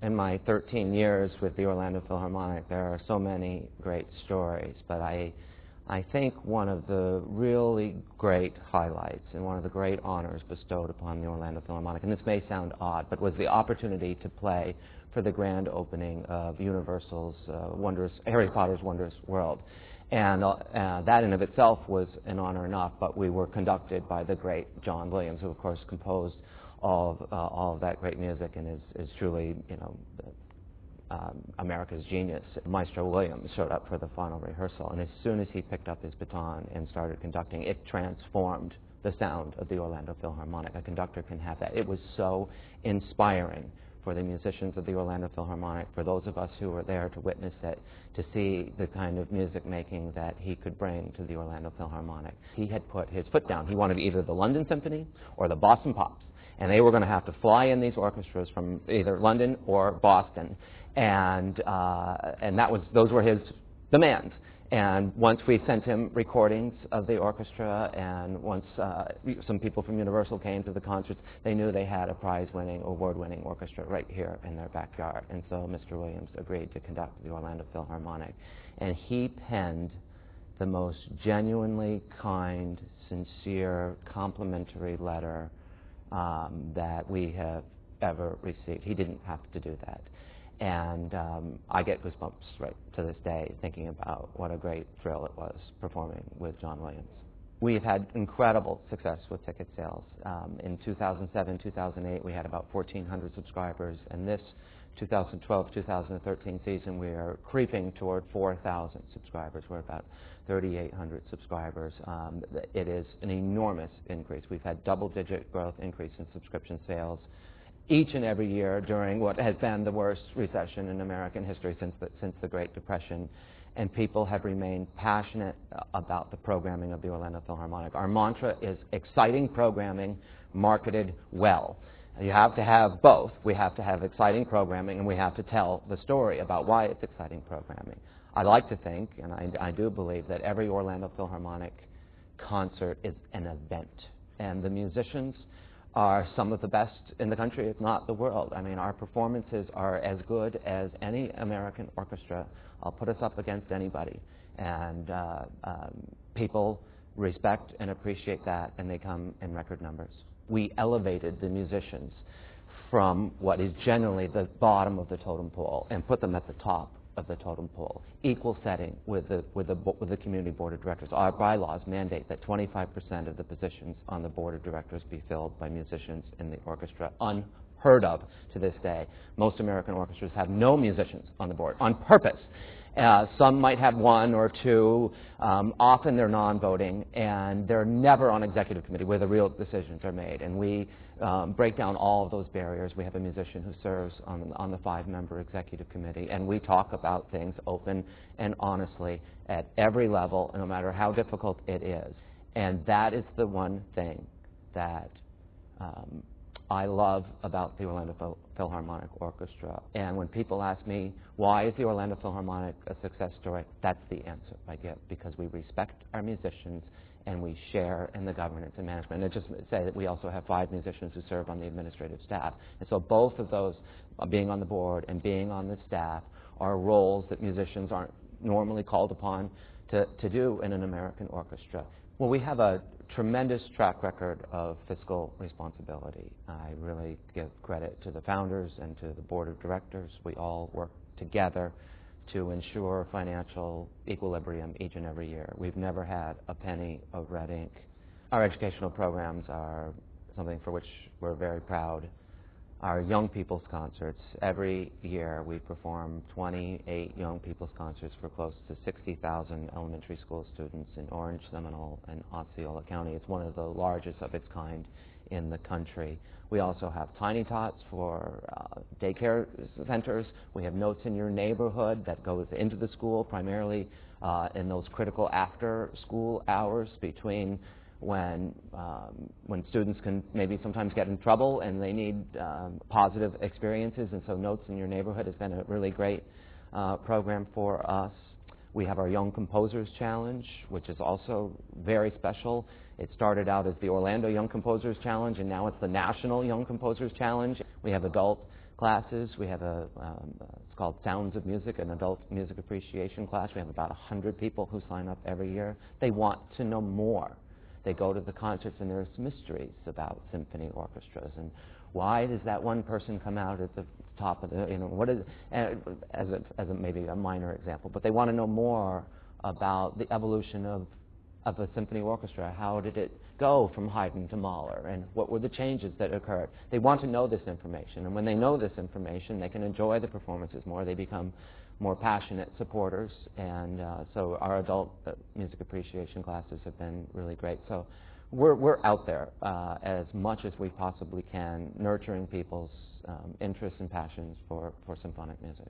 In my 13 years with the Orlando Philharmonic, there are so many great stories, but I think one of the really great highlights and one of the great honors bestowed upon the Orlando Philharmonic, and this may sound odd, but was the opportunity to play for the grand opening of Universal's Harry Potter's Wondrous World. And that in of itself was an honor enough, but we were conducted by the great John Williams, who of course composed all of that great music and is truly, America's genius. Maestro Williams showed up for the final rehearsal, and as soon as he picked up his baton and started conducting, it transformed the sound of the Orlando Philharmonic. A conductor can have that. It was so inspiring for the musicians of the Orlando Philharmonic, for those of us who were there to witness it, to see the kind of music making that he could bring to the Orlando Philharmonic. He had put his foot down. He wanted either the London Symphony or the Boston Pops, and they were going to have to fly in these orchestras from either London or Boston, and those were his demands. And once we sent him recordings of the orchestra, and once some people from Universal came to the concerts, they knew they had a prize-winning, award-winning orchestra right here in their backyard. And so Mr. Williams agreed to conduct the Orlando Philharmonic. And he penned the most genuinely kind, sincere, complimentary letter that we have ever received. He didn't have to do that. And I get goosebumps right to this day thinking about what a great thrill it was performing with John Williams. We've had incredible success with ticket sales. In 2007, 2008, we had about 1,400 subscribers, and this 2012-2013 season, we are creeping toward 4,000 subscribers. We're about 3,800 subscribers. It is an enormous increase. We've had double-digit growth increase in subscription sales each and every year during what has been the worst recession in American history since the Great Depression, and people have remained passionate about the programming of the Orlando Philharmonic. Our mantra is exciting programming marketed well. You have to have both. We have to have exciting programming, and we have to tell the story about why it's exciting programming. I like to think, and I do believe, that every Orlando Philharmonic concert is an event, and the musicians are some of the best in the country, if not the world. I mean, our performances are as good as any American orchestra. I'll put us up against anybody. And people respect and appreciate that, and they come in record numbers. We elevated the musicians from what is generally the bottom of the totem pole and put them at the top of the totem pole. Equal setting with the community board of directors. Our bylaws mandate that 25% of the positions on the board of directors be filled by musicians in the orchestra. Unheard of to this day. Most American orchestras have no musicians on the board on purpose. Some might have one or two. Often they're non-voting, and they're never on executive committee where the real decisions are made. And we break down all of those barriers. We have a musician who serves on the 5-member executive committee, and we talk about things open and honestly at every level, no matter how difficult it is. And that is the one thing that I love about the Orlando Philharmonic Orchestra. And when people ask me, why is the Orlando Philharmonic a success story, that's the answer I give, because we respect our musicians and we share in the governance and management. And I just say that we also have 5 musicians who serve on the administrative staff. And so both of those, being on the board and being on the staff, are roles that musicians aren't normally called upon to do in an American orchestra. Well, we have a tremendous track record of fiscal responsibility. I really give credit to the founders and to the board of directors. We all work together to ensure financial equilibrium each and every year. We've never had a penny of red ink. Our educational programs are something for which we're very proud. Our young people's concerts, every year we perform 28 young people's concerts for close to 60,000 elementary school students in Orange, Seminole, and Osceola County. It's one of the largest of its kind in the country. We also have Tiny Tots for daycare centers. We have Notes in Your Neighborhood that goes into the school, primarily in those critical after-school hours between when students can maybe sometimes get in trouble and they need positive experiences, and so Notes in Your Neighborhood has been a really great program for us. We have our Young Composers Challenge, which is also very special. It started out as the Orlando Young Composers Challenge, and now it's the National Young Composers Challenge. We have adult classes. We have it's called Sounds of Music, an adult music appreciation class. We have about 100 people who sign up every year. They want to know more. They go to the concerts and there's mysteries about symphony orchestras and why does that one person come out at the top of the, what is, as a maybe a minor example, but they want to know more about the evolution of a symphony orchestra. How did it go from Haydn to Mahler, and what were the changes that occurred? They want to know this information, and when they know this information, they can enjoy the performances more. They become more passionate supporters, and so our adult music appreciation classes have been really great. So we're out there as much as we possibly can, nurturing people's interests and passions for symphonic music.